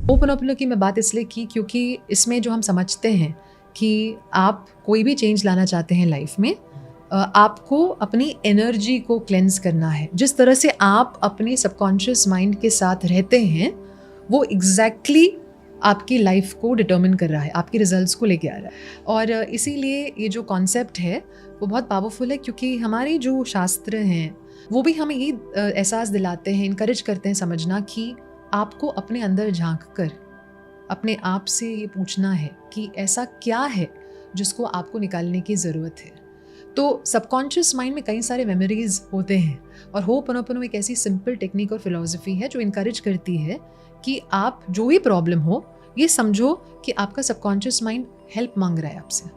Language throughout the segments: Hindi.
होपनोपोनो की मैं बात इसलिए की क्योंकि इसमें जो हम समझते हैं कि आप कोई भी चेंज लाना चाहते हैं लाइफ में, आपको अपनी एनर्जी को क्लेंस करना है। जिस तरह से आप अपने सबकॉन्शियस माइंड के साथ रहते हैं वो एग्जैक्टली आपकी लाइफ को डिटर्मिन कर रहा है, आपके रिजल्ट्स को लेके आ रहा है। और इसीलिए ये जो कॉन्सेप्ट है वो बहुत पावरफुल है, क्योंकि हमारे जो शास्त्र हैं वो भी हमें ये एहसास दिलाते हैं, इनकरेज करते हैं समझना कि आपको अपने अंदर झांक कर अपने आप से ये पूछना है कि ऐसा क्या है जिसको आपको निकालने की ज़रूरत है। तो सबकॉन्शियस माइंड में कई सारे मेमोरीज होते हैं, और होपनोपोनो एक ऐसी सिंपल टेक्निक और फिलॉसफी है जो इनकरेज करती है कि आप जो भी प्रॉब्लम हो ये समझो कि आपका सबकॉन्शियस माइंड हेल्प मांग रहा है आपसे,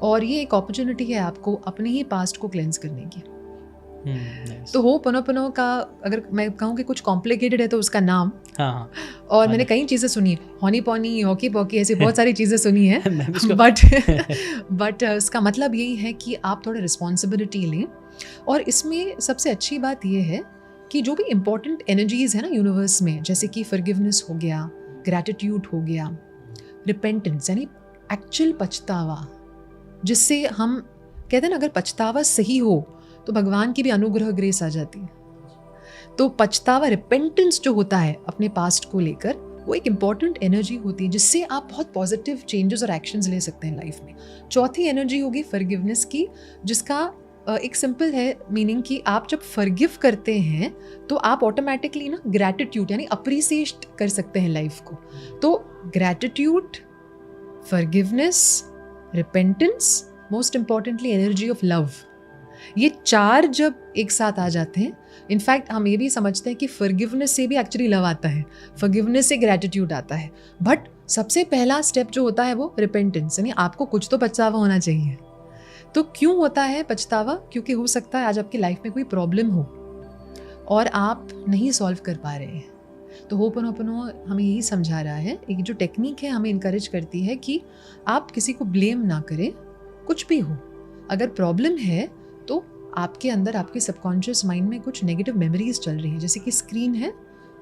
और ये एक अपॉर्चुनिटी है आपको अपने ही पास्ट को क्लेंस करने की। nice. तो होपनोपोनो का अगर मैं कहूँ कि कुछ कॉम्प्लिकेटेड है तो उसका नाम, हाँ और मैंने कई चीज़ें सुनी, हॉनी पॉनी, हॉकी पॉकी, ऐसी बहुत सारी चीज़ें सुनी हैं बट इसका मतलब यही है कि आप थोड़ा रिस्पॉन्सिबिलिटी लें। और इसमें सबसे अच्छी बात यह है कि जो भी इम्पोर्टेंट एनर्जीज है ना यूनिवर्स में, जैसे कि फॉरगिवनेस हो गया, ग्रैटिट्यूड हो गया, रिपेंटेंस यानी एक्चुअल पछतावा, जिससे हम कहते हैं ना अगर पछतावा सही हो तो भगवान की भी अनुग्रह ग्रेस आ जाती है। तो पछतावा, रिपेंटेंस जो होता है अपने पास्ट को लेकर, वो एक इम्पॉर्टेंट एनर्जी होती है जिससे आप बहुत पॉजिटिव चेंजेस और एक्शंस ले सकते हैं लाइफ में। चौथी एनर्जी होगी फॉरगिवनेस की, जिसका एक सिंपल है मीनिंग कि आप जब फॉरगिव करते हैं तो आप ऑटोमेटिकली ना ग्रैटिट्यूड यानी अप्रिसिएट कर सकते हैं लाइफ को। तो gratitude, forgiveness, repentance, most importantly energy of love, ये चार जब एक साथ आ जाते हैं, इनफैक्ट हम ये भी समझते हैं कि फॉरगिवनेस से भी एक्चुअली लव आता है, फॉरगिवनेस से ग्रैटिट्यूड आता है, बट सबसे पहला स्टेप जो होता है वो रिपेंटेंस, यानी आपको कुछ तो पछतावा होना चाहिए। तो क्यों होता है पछतावा? क्योंकि हो सकता है आज आपकी लाइफ में कोई प्रॉब्लम हो और आप नहीं सॉल्व कर पा रहे हैं। तो होपनोपोनो हमें यही समझा रहा है, एक जो टेक्निक है हमें इनकरेज करती है कि आप किसी को ब्लेम ना करें, कुछ भी हो। अगर प्रॉब्लम है तो आपके अंदर, आपके सबकॉन्शियस माइंड में कुछ नेगेटिव मेमोरीज चल रही हैं, जैसे कि स्क्रीन है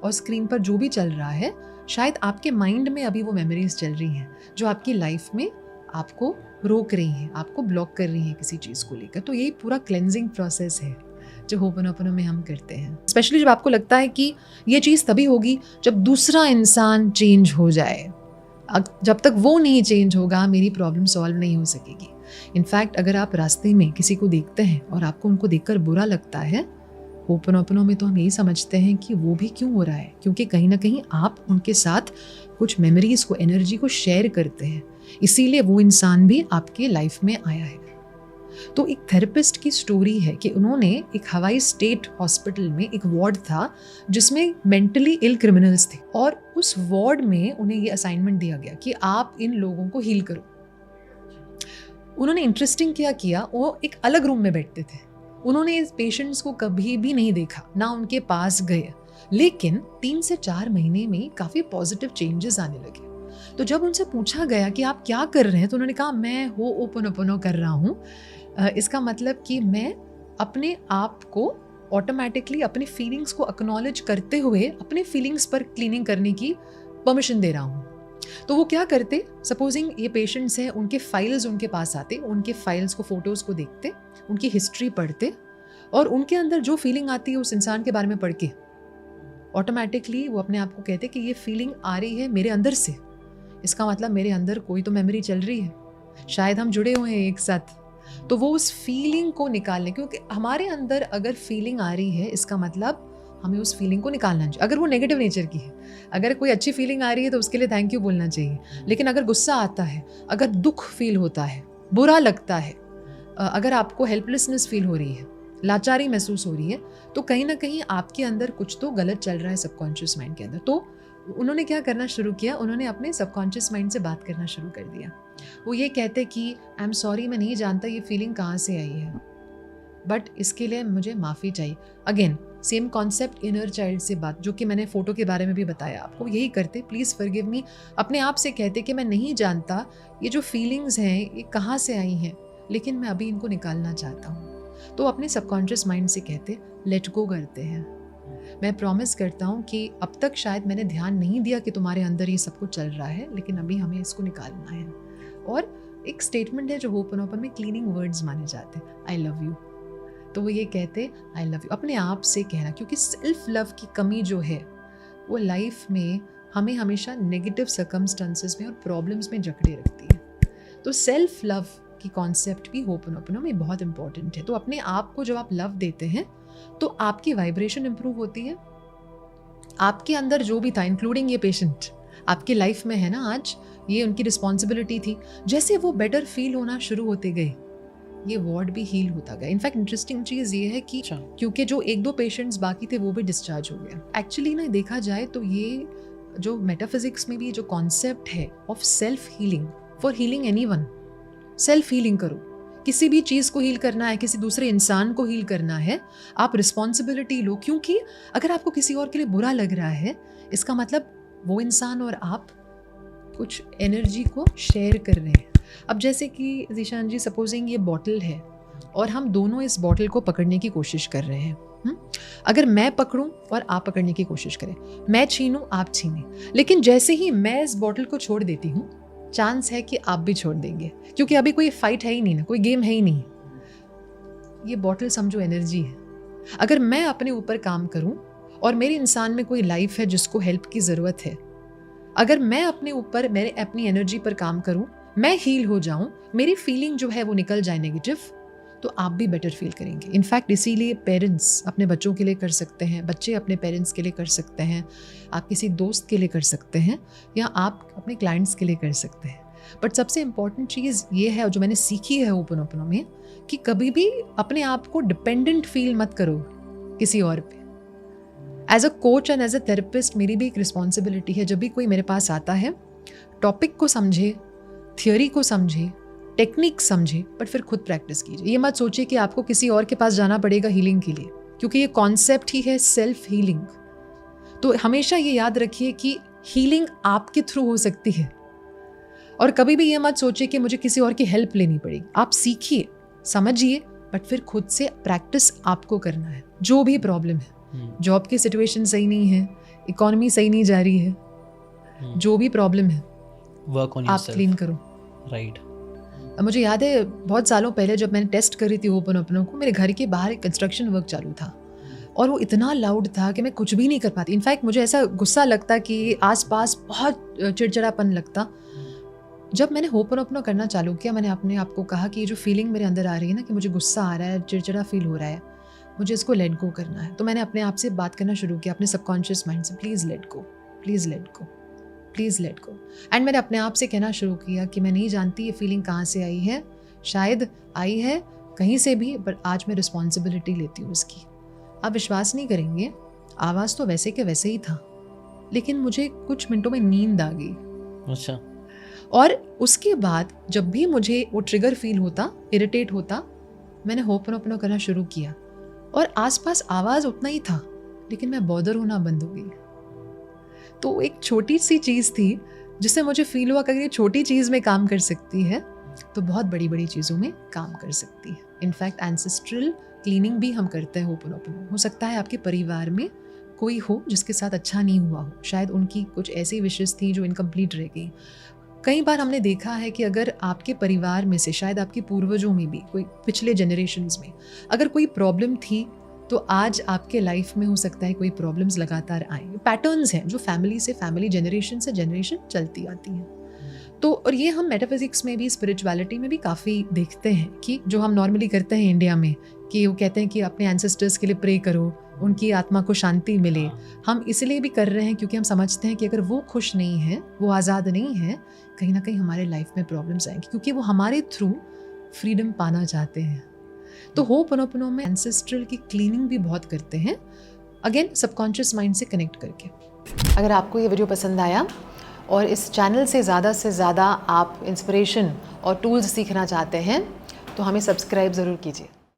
और स्क्रीन पर जो भी चल रहा है शायद आपके माइंड में अभी वो मेमोरीज चल रही हैं जो आपकी लाइफ में आपको रोक रही हैं, आपको ब्लॉक कर रही हैं किसी चीज़ को लेकर। तो यही पूरा क्लेंजिंग प्रोसेस है जो होपनोपोनो में हम करते हैं। स्पेशली जब आपको लगता है कि ये चीज़ तभी होगी जब दूसरा इंसान चेंज हो जाए, जब तक वो नहीं चेंज होगा मेरी प्रॉब्लम सॉल्व नहीं हो सकेगी। इनफैक्ट अगर आप रास्ते में किसी को देखते हैं और आपको उनको देखकर बुरा लगता है, होपनोपोनो में तो हम यही समझते हैं कि वो भी क्यों हो रहा है, क्योंकि कहीं ना कहीं आप उनके साथ कुछ मेमोरीज को, एनर्जी को शेयर करते हैं, इसीलिए वो इंसान भी आपके लाइफ में आया है। तो एक थेरेपिस्ट की स्टोरी है कि उन्होंने एक हवाई स्टेट हॉस्पिटल में एक वार्ड था जिसमें मेंटली इल क्रिमिनल्स थे, और उस वार्ड में उन्हें ये असाइनमेंट दिया गया कि आप इन लोगों को हील करो। उन्होंने इंटरेस्टिंग क्या किया, वो एक अलग रूम में बैठते थे, उन्होंने इस पेशेंट्स को कभी भी नहीं देखा, ना उनके पास गए, लेकिन 3 से 4 महीने में काफ़ी पॉजिटिव चेंजेस आने लगे। तो जब उनसे पूछा गया कि आप क्या कर रहे हैं, तो उन्होंने कहा मैं होपनोपोनो कर रहा हूँ। इसका मतलब कि मैं अपने आप को ऑटोमेटिकली अपने फीलिंग्स को एक्नॉलेज करते हुए अपने फीलिंग्स पर क्लीनिंग करने की परमिशन दे रहा हूँ। तो वो क्या करते, सपोजिंग ये पेशेंट्स हैं, उनके फाइल्स उनके पास आते, उनके फाइल्स को, फोटोज़ को देखते, उनकी हिस्ट्री पढ़ते, और उनके अंदर जो फीलिंग आती है उस इंसान के बारे में पढ़ के ऑटोमेटिकली वो अपने आप को कहते कि ये फीलिंग आ रही है मेरे अंदर से, इसका मतलब मेरे अंदर कोई तो मेमोरी चल रही है, शायद हम जुड़े हुए हैं एक साथ। तो वो उस फीलिंग को निकालने, क्योंकि हमारे अंदर अगर फीलिंग आ रही है इसका मतलब हमें उस फीलिंग को निकालना चाहिए। अगर वो नेगेटिव नेचर की है, अगर कोई अच्छी फीलिंग आ रही है तो उसके लिए थैंक यू बोलना चाहिए, लेकिन अगर गुस्सा आता है, अगर दुख फील होता है, बुरा लगता है, अगर आपको हेल्पलेसनेस फील हो रही है, लाचारी महसूस हो रही है, तो कहीं ना कहीं आपके अंदर कुछ तो गलत चल रहा है सबकॉन्शियस माइंड के अंदर। तो उन्होंने क्या करना शुरू किया, उन्होंने अपने सबकॉन्शियस माइंड से बात करना शुरू कर दिया। वो ये कहते कि आई एम सॉरी, मैं नहीं जानता ये फीलिंग कहाँ से आई है, बट इसके लिए मुझे माफ़ी चाहिए। Again same concept inner child से बात, जो कि मैंने फ़ोटो के बारे में भी बताया आपको, यही करते, प्लीज़ फॉरगिव मी, अपने आप से कहते कि मैं नहीं जानता ये जो फीलिंग्स हैं ये कहाँ से आई हैं, लेकिन मैं अभी इनको निकालना चाहता हूँ। तो अपने सबकॉन्शियस माइंड से कहते, लेट गो करते हैं, मैं प्रॉमिस करता हूँ कि अब तक शायद मैंने ध्यान नहीं दिया कि तुम्हारे अंदर ये सब कुछ चल रहा है, लेकिन अभी हमें इसको निकालना है। और एक स्टेटमेंट है जो होपनोपन में क्लीनिंग वर्ड्स माने जाते हैं, आई लव यू। तो वो ये कहते आई लव यू अपने आप से कहना, क्योंकि सेल्फ लव की कमी जो है वो लाइफ में हमें हमेशा नेगेटिव सर्कमस्टांसेस में और प्रॉब्लम्स में जकड़े रखती है। तो सेल्फ लव की कॉन्सेप्ट भी होपनोपनो में बहुत इंपॉर्टेंट है। तो अपने आप को जब आप लव देते हैं तो आपकी वाइब्रेशन इंप्रूव होती है। आपके अंदर जो भी था, इंक्लूडिंग ये पेशेंट आपकी लाइफ में है ना आज, ये उनकी रिस्पॉन्सिबिलिटी थी, जैसे वो बेटर फील होना शुरू होते गए ये वार्ड भी हील होता गया। इनफैक्ट इंटरेस्टिंग चीज़ ये है कि क्योंकि जो 1-2 पेशेंट्स बाकी थे वो भी डिस्चार्ज हो गए। एक्चुअली ना देखा जाए तो ये जो मेटाफिजिक्स में भी जो कॉन्सेप्ट है of self healing, for healing anyone, self healing करो। किसी भी चीज़ को हील करना है, किसी दूसरे इंसान को हील करना है, आप रिस्पॉन्सिबिलिटी लो। क्योंकि अगर आपको किसी और के लिए बुरा लग रहा है, इसका मतलब वो इंसान और आप कुछ एनर्जी को शेयर कर रहे हैं। अब जैसे कि जीशान जी, सपोजिंग ये बॉटल है और हम दोनों इस बॉटल को पकड़ने की कोशिश कर रहे हैं। अगर मैं पकड़ूं और आप पकड़ने की कोशिश करें, मैं छीनूं आप छीनें, लेकिन जैसे ही मैं इस बॉटल को छोड़ देती हूँ, चांस है कि आप भी छोड़ देंगे, क्योंकि अभी कोई फाइट है ही नहीं ना, कोई गेम है ही नहीं। ये बॉटल समझो एनर्जी है। अगर मैं अपने ऊपर काम करूं और मेरे इंसान में कोई लाइफ है जिसको हेल्प की ज़रूरत है, अगर मैं अपने ऊपर मेरे अपनी एनर्जी पर काम करूं, मैं हील हो जाऊं, मेरी फीलिंग जो है वो निकल जाए नेगेटिव, तो आप भी बेटर फील करेंगे। इनफैक्ट इसीलिए पेरेंट्स अपने बच्चों के लिए कर सकते हैं, बच्चे अपने पेरेंट्स के लिए कर सकते हैं, आप किसी दोस्त के लिए कर सकते हैं, या आप अपने क्लाइंट्स के लिए कर सकते हैं। बट सबसे इम्पॉर्टेंट चीज़ ये है, जो मैंने सीखी है होपनोपनो में, कि कभी भी अपने आप को डिपेंडेंट फील मत करो किसी और पे। As a coach and as a therapist मेरी भी एक रिस्पॉन्सिबिलिटी है, जब भी कोई मेरे पास आता है, टॉपिक को समझे, थियोरी को समझे, टेक्निक समझे, बट फिर खुद प्रैक्टिस कीजिए। ये मत सोचिए कि आपको किसी और के पास जाना पड़ेगा हीलिंग के लिए, क्योंकि ये कॉन्सेप्ट ही है सेल्फ हीलिंग। तो हमेशा ये याद रखिए कि हीलिंग आपके थ्रू हो सकती है, और कभी भी ये मत सोचिए कि मुझे किसी और की हेल्प लेनी पड़ेगी। आप सीखिए, समझिए, बट फिर खुद से प्रैक्टिस आपको करना है। जो भी प्रॉब्लम है, जॉब की सिचुएशन सही नहीं है, इकोनॉमी सही नहीं जा रही है, जो भी प्रॉब्लम है, वर्क ऑन आप क्लीन करो। राइट। मुझे याद है बहुत सालों पहले जब मैंने टेस्ट करी थी होपनोपनो को, मेरे घर के बाहर एक कंस्ट्रक्शन वर्क चालू था और वो इतना लाउड था कि मैं कुछ भी नहीं कर पाती। इनफैक्ट मुझे ऐसा गुस्सा लगता कि आसपास बहुत चिड़चिड़ापन लगता। जब मैंने होपनोपनो करना चालू किया, मैंने अपने आप को कहा कि ये जो फीलिंग मेरे अंदर आ रही है ना, कि मुझे गुस्सा आ रहा है, चिड़चिड़ा फील हो रहा है, मुझे इसको लेट गो करना है। तो मैंने अपने आप से बात करना शुरू किया, अपने सबकॉन्शियस माइंड से, please let go, please let go, please let go. And मैंने अपने आप से कहना शुरू किया कि मैं नहीं जानती ये फीलिंग कहाँ से आई है, शायद आई है कहीं से भी, बट आज मैं रिस्पॉन्सिबिलिटी लेती हूँ इसकी। आप विश्वास नहीं करेंगे, आवाज़ तो वैसे के वैसे ही था, लेकिन मुझे कुछ मिनटों में नींद आ गई। अच्छा। और उसके बाद जब भी मुझे वो ट्रिगर फील होता, इरिटेट होता, मैंने होपनोपनो करना शुरू किया, और आसपास आवाज़ उतना ही था, लेकिन मैं बॉदर होना बंद हो गई। तो एक छोटी सी चीज़ थी जिससे मुझे फील हुआ कि अगर ये छोटी चीज़ में काम कर सकती है तो बहुत बड़ी बड़ी चीज़ों में काम कर सकती है। इनफैक्ट एंसेस्ट्रल क्लीनिंग भी हम करते हैं होपनोपनो। हो सकता है आपके परिवार में कोई हो जिसके साथ अच्छा नहीं हुआ हो, शायद उनकी कुछ ऐसी विशेष थी जो इनकम्प्लीट रह गई। कई बार हमने देखा है कि अगर आपके परिवार में से, शायद आपके पूर्वजों में भी, कोई पिछले जनरेशन्स में अगर कोई प्रॉब्लम थी, तो आज आपके लाइफ में हो सकता है कोई प्रॉब्लम्स लगातार आए। पैटर्न्स हैं जो फैमिली से फैमिली, जनरेशन से जनरेशन चलती आती हैं। तो और ये हम मेटाफिजिक्स में भी, स्पिरिचुअलिटी में भी काफ़ी देखते हैं कि जो हम नॉर्मली करते हैं इंडिया में, कि वो कहते हैं कि अपने एंसेस्टर्स के लिए प्रे करो, उनकी आत्मा को शांति मिले। हम इसलिए भी कर रहे हैं क्योंकि हम समझते हैं कि अगर वो खुश नहीं है, वो आज़ाद नहीं है, कहीं ना कहीं हमारे लाइफ में प्रॉब्लम्स आएंगी, क्योंकि वो हमारे थ्रू फ्रीडम पाना चाहते हैं। तो होपनोपनो में एंसेस्ट्रल की क्लीनिंग भी बहुत करते हैं, अगेन सबकॉन्शियस माइंड से कनेक्ट करके। अगर आपको ये वीडियो पसंद आया और इस चैनल से ज़्यादा आप इंस्पिरेशन और टूल्स सीखना चाहते हैं, तो हमें सब्सक्राइब ज़रूर कीजिए।